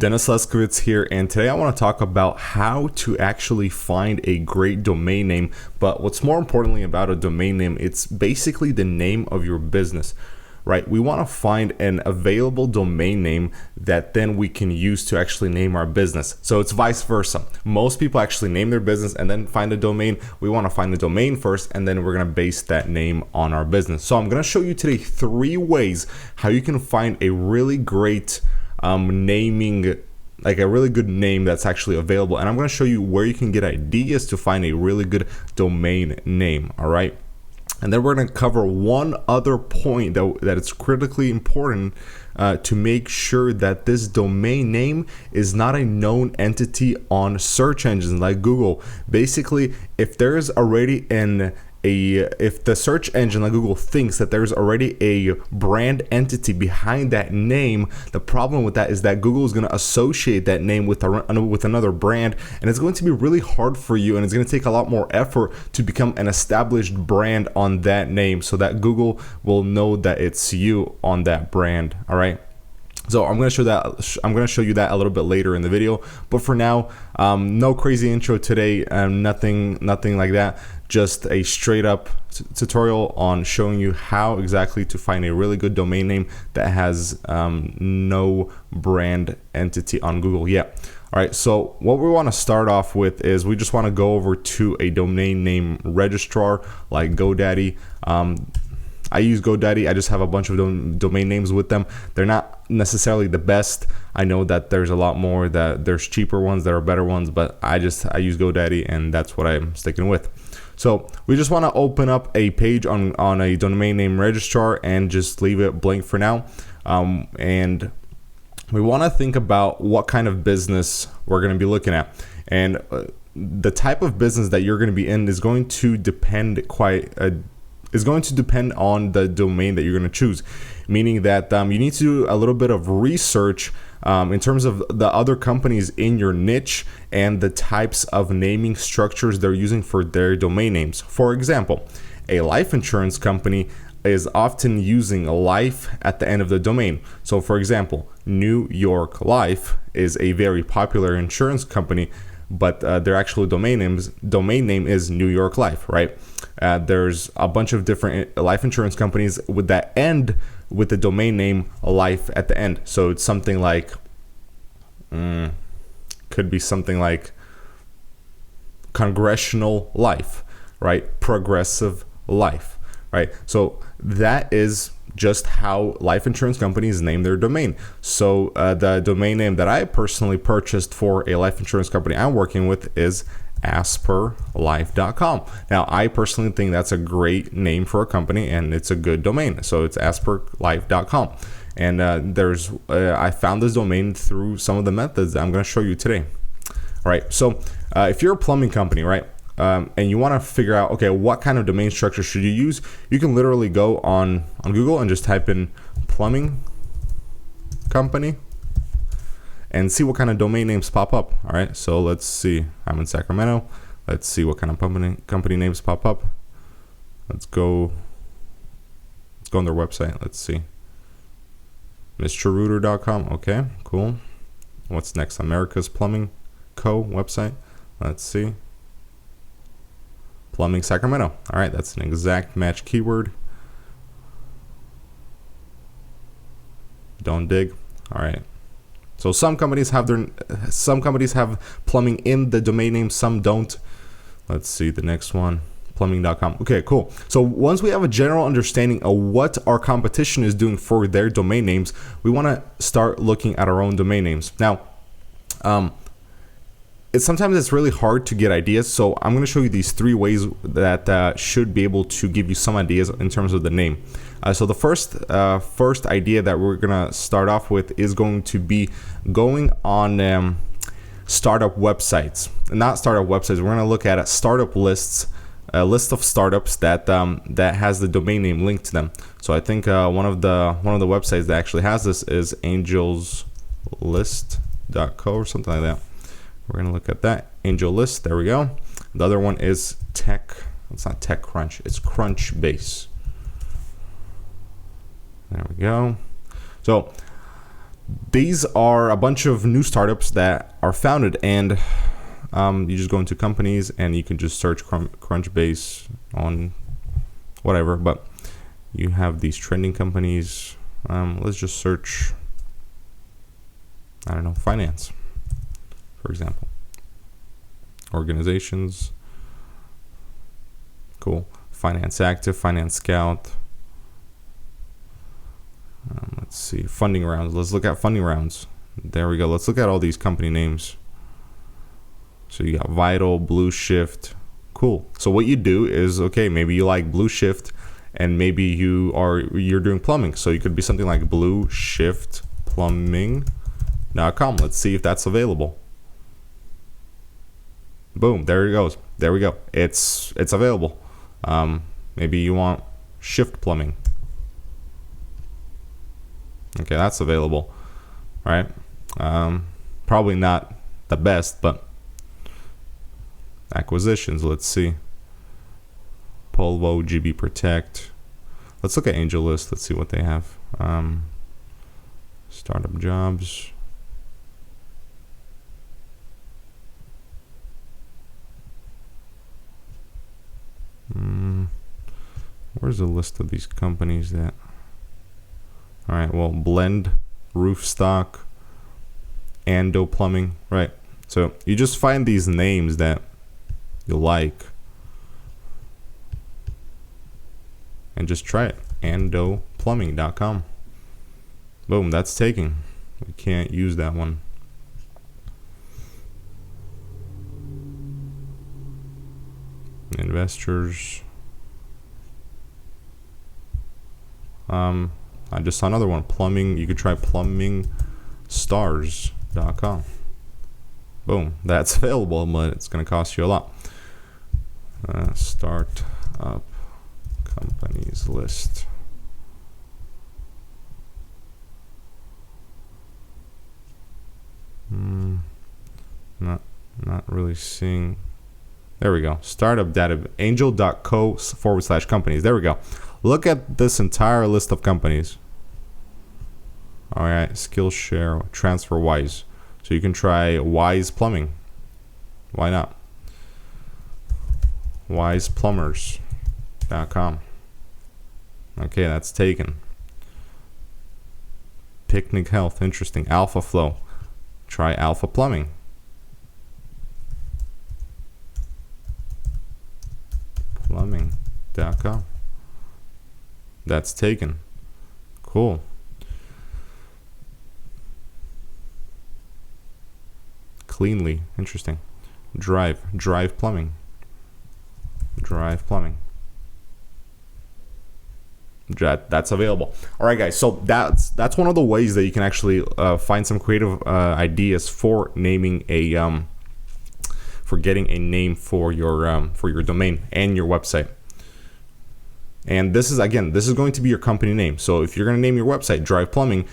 Dennis Leskovitz here, and today I want to talk about how to actually find a great domain name. But what's more importantly about a domain name, it's basically the name of your business, right? We want to find an available domain name that then we can use to actually name our business. So it's vice versa. Most people actually name their business and then find a domain. We want to find the domain first, and then we're going to base that name on our business. So I'm going to show you today 3 ways how you can find a really great naming, like a really good name that's actually available. And I'm going to show you where you can get ideas to find a really good domain name. All right. And then we're going to cover one other point that it's critically important to make sure that this domain name is not a known entity on search engines like Google. Basically, if there's already if the search engine like Google thinks that there's already a brand entity behind that name, the problem with that is that Google is going to associate that name with another brand, and it's going to be really hard for you, and it's going to take a lot more effort to become an established brand on that name so that Google will know that it's you on that brand. All right. So I'm going to show you that a little bit later in the video. But for now, no crazy intro today, nothing like that. Just a straight up tutorial on showing you how exactly to find a really good domain name that has no brand entity on Google yet. All right, so what we want to start off with is we just want to go over to a domain name registrar like GoDaddy. I use GoDaddy. I just have a bunch of domain names with them. They're not necessarily the best. I know that there's a lot more, that there's cheaper ones, there are better ones, but I use GoDaddy, and that's what I'm sticking with. So we just want to open up a page on a domain name registrar and just leave it blank for now. And we want to think about what kind of business we're going to be looking at. And the type of business that you're going to be in is going to depend on the domain that you're going to choose, meaning that you need to do a little bit of research in terms of the other companies in your niche and the types of naming structures they're using for their domain names. For example, a life insurance company is often using life at the end of the domain. So for example, New York Life is a very popular insurance company, but their actual domain name is New York Life, right? There's a bunch of different life insurance companies with that end with the domain name life at the end. So it's something like, could be something like Congressional Life, right? Progressive Life, right? So that is just how life insurance companies name their domain. So the domain name that I personally purchased for a life insurance company I'm working with is asperlife.com. Now, I personally think that's a great name for a company, and it's a good domain. So it's asperlife.com. And I found this domain through some of the methods that I'm going to show you today. All right. So if you're a plumbing company, right, and you want to figure out, okay, what kind of domain structure should you use? You can literally go on Google and just type in plumbing company and see what kind of domain names pop up. All right, so let's see. I'm in Sacramento. Let's see what kind of company names pop up. Let's go on their website. Let's see. MrRooter.com. Okay, cool. What's next? America's Plumbing Co. website. Let's see. Plumbing Sacramento. All right, that's an exact match keyword. Don't dig. All right. So some companies have plumbing in the domain name, some don't. Let's see the next one, plumbing.com. Okay, cool. So once we have a general understanding of what our competition is doing for their domain names, we want to start looking at our own domain names. Now, sometimes it's really hard to get ideas, so I'm going to show you these 3 ways that should be able to give you some ideas in terms of the name. So the first idea that we're going to start off with is going to be going on startup websites. Not startup websites. We're going to look at startup lists, a list of startups that has the domain name linked to them. So I think one of the websites that actually has this is angelslist.co or something like that. We're going to look at that. Angel List, there we go. The other one is it's not TechCrunch, it's Crunchbase. There we go. So these are a bunch of new startups that are founded, and you just go into companies and you can just search Crunchbase on whatever, but you have these trending companies. Let's just search, I don't know, finance, for example. Organizations. Cool. Finance Active, Finance Scout. Let's see. Funding rounds. Let's look at funding rounds. There we go. Let's look at all these company names. So you got Vital, Blue Shift. Cool. So what you do is, okay, maybe you like Blue Shift, and maybe you're doing plumbing. So you could be something like blueshiftplumbing.com. Let's see if that's available. Boom, there it goes. There we go. It's available. Maybe you want shift plumbing. Okay, that's available, right? Probably not the best, but acquisitions, let's see. Polvo, GB Protect. Let's look at AngelList. Let's see what they have. Startup jobs. Where's the list of these companies that? All right, well, Blend, Roofstock, Ando Plumbing, right? So you just find these names that you like and just try it. andoplumbing.com. Boom, that's taken. We can't use that one. Investors. I just saw another one. Plumbing. You could try plumbingstars.com. Boom, that's available, but it's going to cost you a lot. Start up companies list. Not really seeing. There we go. Startup data, angel.co/companies. There we go. Look at this entire list of companies. All right, Skillshare, TransferWise. So you can try Wise Plumbing. Why not? WisePlumbers.com. Okay, that's taken. Picnic Health, interesting. Alpha Flow. Try Alpha Plumbing. Plumbing.com. That's taken. Cool. Cleanly, interesting. Drive Plumbing. Drive Plumbing. That's available. All right, guys. So that's one of the ways that you can actually find some creative ideas for naming a for getting a name for your domain and your website. And this is going to be your company name. So if you're going to name your website Drive Plumbing,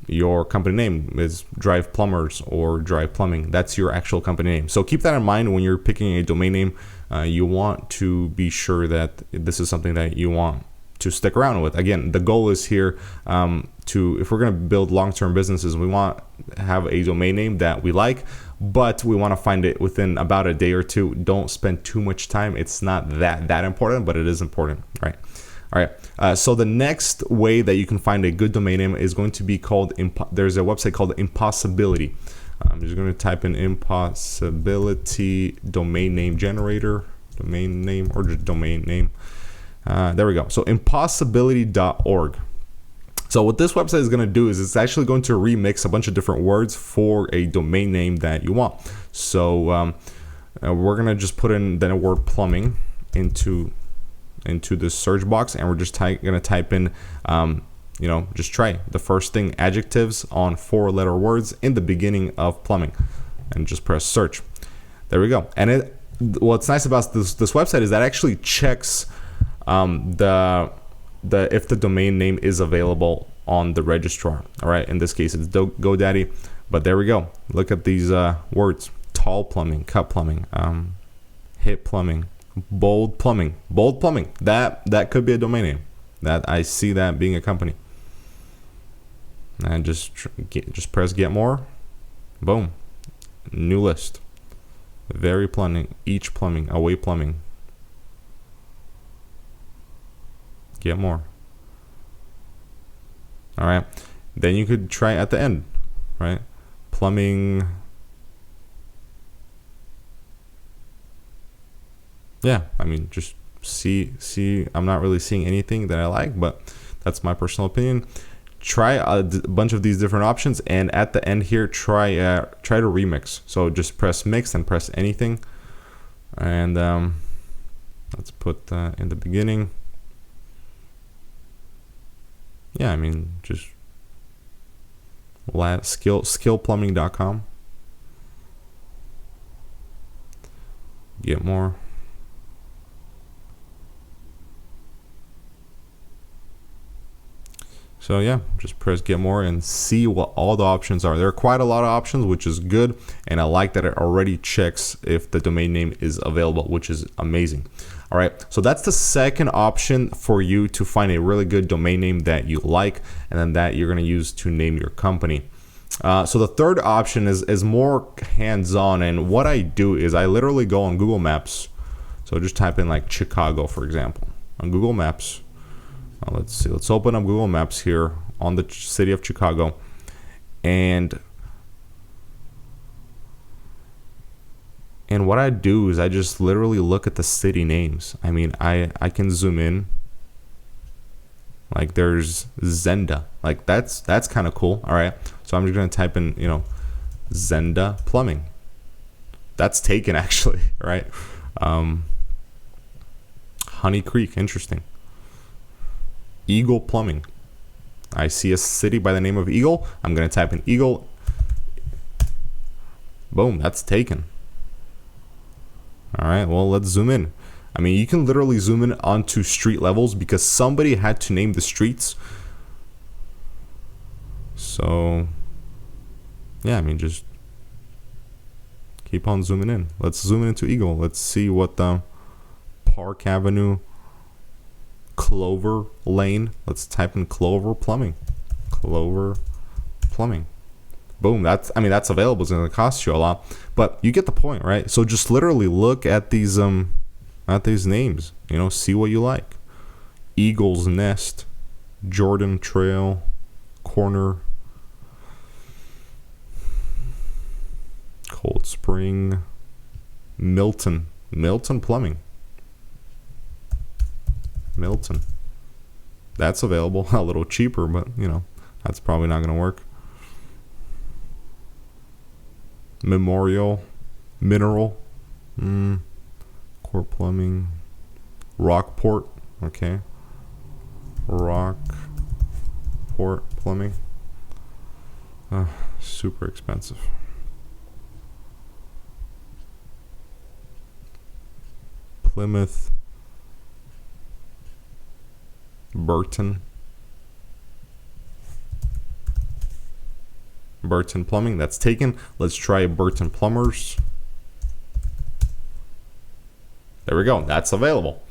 your company name is Drive Plumbers or Drive Plumbing. That's your actual company name. So keep that in mind when you're picking a domain name. You want to be sure that this is something that you want to stick around with. Again, the goal is here if we're going to build long-term businesses, we want to have a domain name that we like, but we want to find it within about a day or two. Don't spend too much time. It's not that important, but it is important, right? All right. So the next way that you can find a good domain name is going to be called, there's a website called Impossibility. I'm just going to type in Impossibility domain name generator, domain name, or just domain name. There we go. So impossibility.org. So what this website is going to do is it's actually going to remix a bunch of different words for a domain name that you want. So we're going to just put in then a word plumbing into this search box, and we're just going to type in, just try the first thing, adjectives on 4-letter words in the beginning of plumbing, and just press search. There we go. And what's nice about this website is that it actually checks if the domain name is available on the registrar. All right, in this case it's GoDaddy, but there we go. Look at these words: tall plumbing, cut plumbing, hip plumbing, bold plumbing. That could be a domain name. That I see that being a company. and just press get more. Boom, new list. Very plumbing, each plumbing, away plumbing. Get more. All right, then you could try at the end, right? Plumbing. Yeah, I mean, just see. I'm not really seeing anything that I like, but that's my personal opinion. Try a bunch of these different options, and at the end here, try to remix. So just press mix and press anything, and let's put that in the beginning. Yeah, I mean, just skillplumbing.com. Get more. So yeah, just press get more and see what all the options are. There are quite a lot of options, which is good. And I like that it already checks if the domain name is available, which is amazing. All right, so that's the second option for you to find a really good domain name that you like, and then that you're gonna use to name your company. So the third option is more hands-on, and what I do is I literally go on Google Maps. So just type in like Chicago, for example, on Google Maps. Let's see, let's open up Google Maps here on the city of Chicago, and what I do is I just literally look at the city names. I mean, I can zoom in. Like there's Zenda, like that's kind of cool. All right, so I'm just gonna type in, you know, Zenda plumbing. That's taken actually, right? Honey Creek, interesting. Eagle plumbing. I see a city by the name of Eagle. I'm gonna type in Eagle. Boom, that's taken. All right, well, let's zoom in. I mean, you can literally zoom in onto street levels because somebody had to name the streets. So yeah, I mean, just keep on zooming in. Let's zoom in into Eagle. Let's see what the Park Avenue, Clover Lane. Let's type in Clover plumbing. Clover plumbing. Boom. That's available. It's going to cost you a lot, but you get the point, right? So just literally look at these names, you know, see what you like. Eagle's Nest, Jordan Trail, Corner, Cold Spring, Milton plumbing. Milton. That's available. A little cheaper, but you know, that's probably not going to work. Mineral, Core Plumbing, Rockport, okay. Rockport Plumbing. Super expensive. Plymouth, Burton Plumbing, that's taken. Let's try Burton Plumbers. There we go, that's available.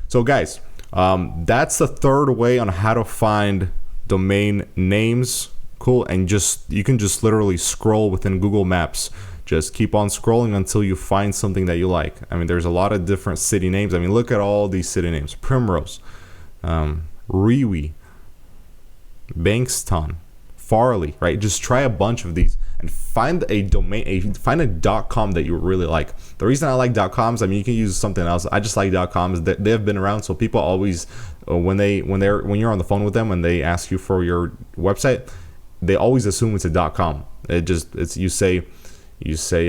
So guys, that's the third way on how to find domain names. Cool. And you can just literally scroll within Google Maps. Just keep on scrolling until you find something that you like. I mean, there's a lot of different city names. I mean, look at all these city names: Primrose, Rewe, Bankston, Farley, right? Just try a bunch of these and find a domain, find a .com that you really like. The reason I like .coms, I mean, you can use something else. I just like .coms. They have been around, so people always, when you're on the phone with them and they ask you for your website, they always assume it's a .com. You say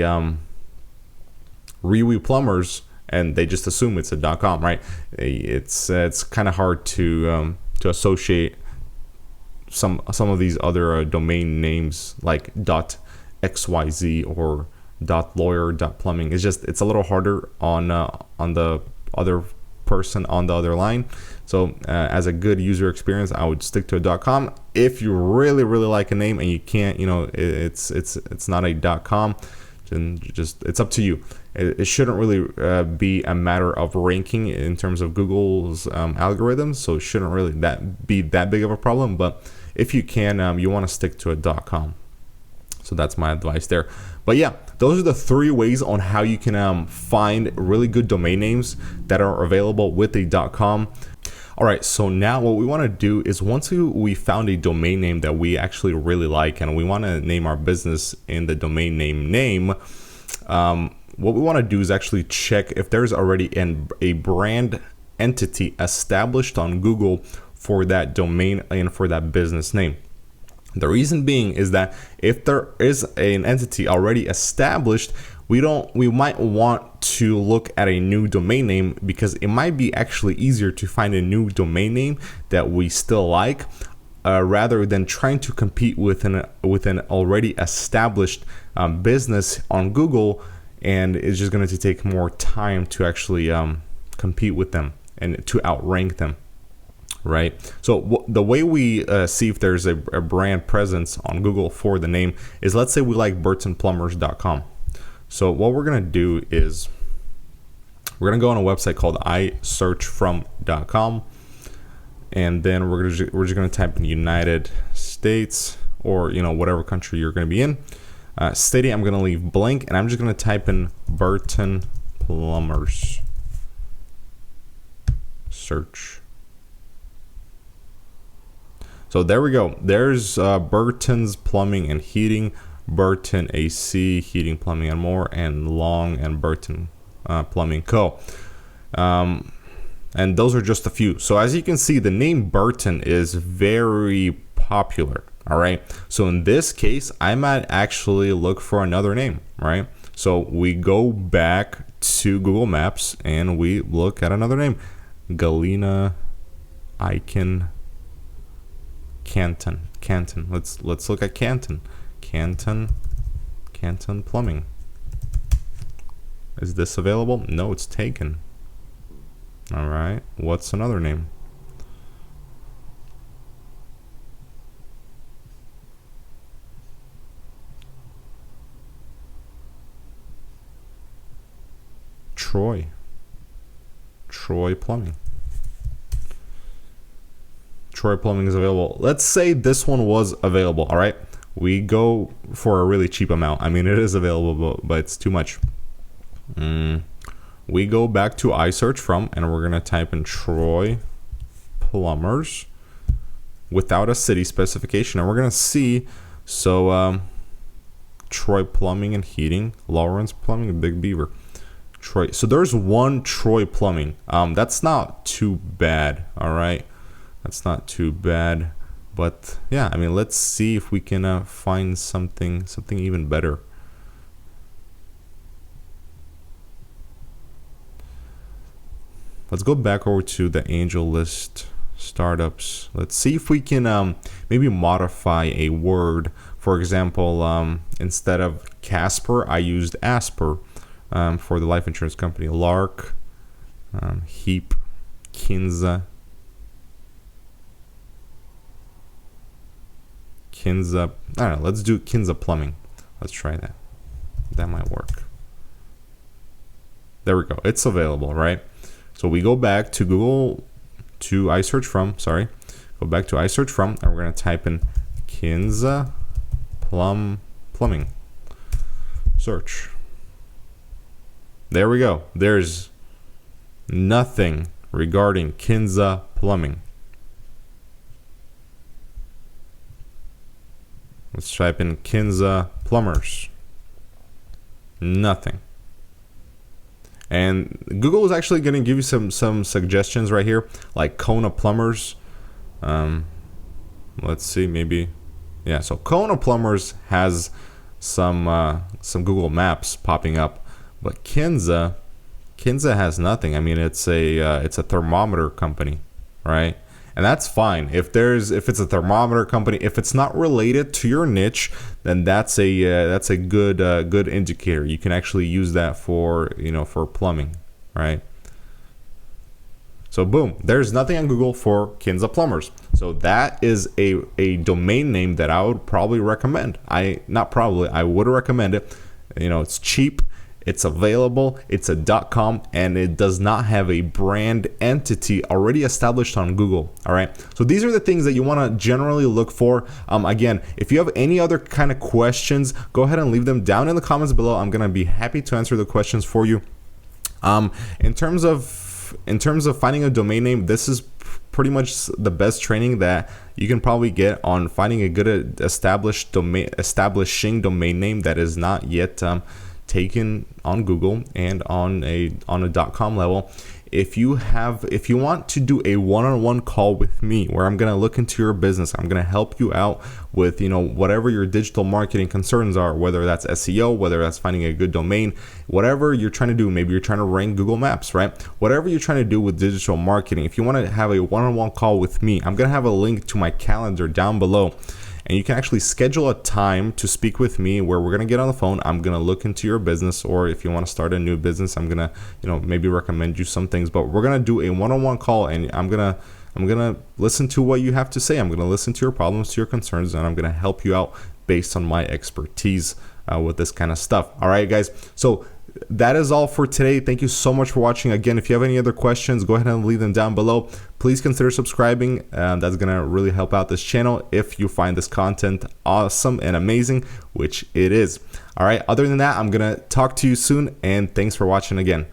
Rewe Plumbers, and they just assume it's a .com, right? It's kind of hard to associate some of these other domain names like .xyz or .lawyer, .plumbing. It's a little harder on the other person on the other line. So as a good user experience, I would stick to a .com. If you really like a name and you can't, you know, it's not a .com, then just, it's up to you. It shouldn't really be a matter of ranking in terms of Google's algorithms, so it shouldn't really be that big of a problem. But if you can, you want to stick to a .com. So that's my advice there. But yeah, those are the 3 ways on how you can find really good domain names that are available with a .com. All right, so now what we want to do is once we found a domain name that we actually really like and we want to name our business in the domain name, what we want to do is actually check if there's already a brand entity established on Google for that domain and for that business name. The reason being is that if there is an entity already established, we might want to look at a new domain name because it might be actually easier to find a new domain name that we still like, rather than trying to compete with an already established business on Google, and it's just going to take more time to actually compete with them and to outrank them. Right. So the way we see if there's a brand presence on Google for the name is, let's say we like burtonplumbers.com. So what we're going to do is we're going to go on a website called isearchfrom.com, and then we're just going to type in United States, or whatever country you're going to be in. City I'm going to leave blank, and I'm just going to type in Burton Plumbers. Search. So there we go. There's Burton's Plumbing and Heating, Burton AC, Heating, Plumbing and More, and Long and Burton Plumbing Co. And those are just a few. So as you can see, the name Burton is very popular. All right. So in this case, I might actually look for another name. Right. So we go back to Google Maps and we look at another name. Galena, Icon, Canton. Let's look at Canton Plumbing. Is this available? No, it's taken. All right, what's another name? Troy Plumbing. Troy Plumbing is available. Let's say this one was available. All right, we go for a really cheap amount. I mean, it is available, but it's too much. We go back to iSearchFrom, and we're gonna type in Troy Plumbers without a city specification, and we're gonna see. So Troy Plumbing and Heating, Lawrence Plumbing, Big Beaver, Troy. So there's one Troy Plumbing. That's not too bad. All right. That's not too bad, but yeah, I mean, let's see if we can find something even better. Let's go back over to the Angel List startups. Let's see if we can maybe modify a word. For example, instead of Casper, I used Asper for the life insurance company. Lark, Heap, Kinza. I don't know, let's do Kinza Plumbing. Let's try that. That might work. There we go. It's available, right? So we go back to Google, to iSearchFrom, sorry. Go back to iSearchFrom, and we're going to type in Kinza Plumbing. Search. There we go. There's nothing regarding Kinza Plumbing. Let's type in Kinza Plumbers. Nothing. And Google is actually going to give you some suggestions right here, like Kona Plumbers. Let's see, maybe. Yeah, so Kona Plumbers has some Google Maps popping up, but Kinza has nothing. I mean, it's a thermometer company, right? And that's fine. If it's a thermometer company, if it's not related to your niche, then that's a good indicator. You can actually use that for plumbing, right? So boom, there's nothing on Google for Kinza Plumbers. So that is a domain name that I would probably recommend. I would recommend it. It's cheap. it's available, it's a .com, and it does not have a brand entity already established on Google. All right, so these are the things that you want to generally look for. Again, if you have any other kind of questions, go ahead and leave them down in the comments below. I'm gonna be happy to answer the questions for you. In terms of finding a domain name, this is pretty much the best training that you can probably get on finding a good establishing domain name that is not yet taken on Google and on a .com level. If you want to do a one-on-one call with me where I'm going to look into your business, I'm going to help you out with, whatever your digital marketing concerns are, whether that's SEO, whether that's finding a good domain, whatever you're trying to do. Maybe you're trying to rank Google Maps, right? Whatever you're trying to do with digital marketing, if you want to have a one-on-one call with me, I'm going to have a link to my calendar down below. And you can actually schedule a time to speak with me where we're going to get on the phone. I'm going to look into your business, or if you want to start a new business, I'm going to, maybe recommend you some things, but we're going to do a one-on-one call, and I'm going to listen to what you have to say. I'm going to listen to your problems, to your concerns, and I'm going to help you out based on my expertise with this kind of stuff. All right, guys. So that is all for today. Thank you so much for watching. Again, if you have any other questions, go ahead and leave them down below. Please consider subscribing. That's going to really help out this channel if you find this content awesome and amazing, which it is. All right. Other than that, I'm going to talk to you soon, and thanks for watching again.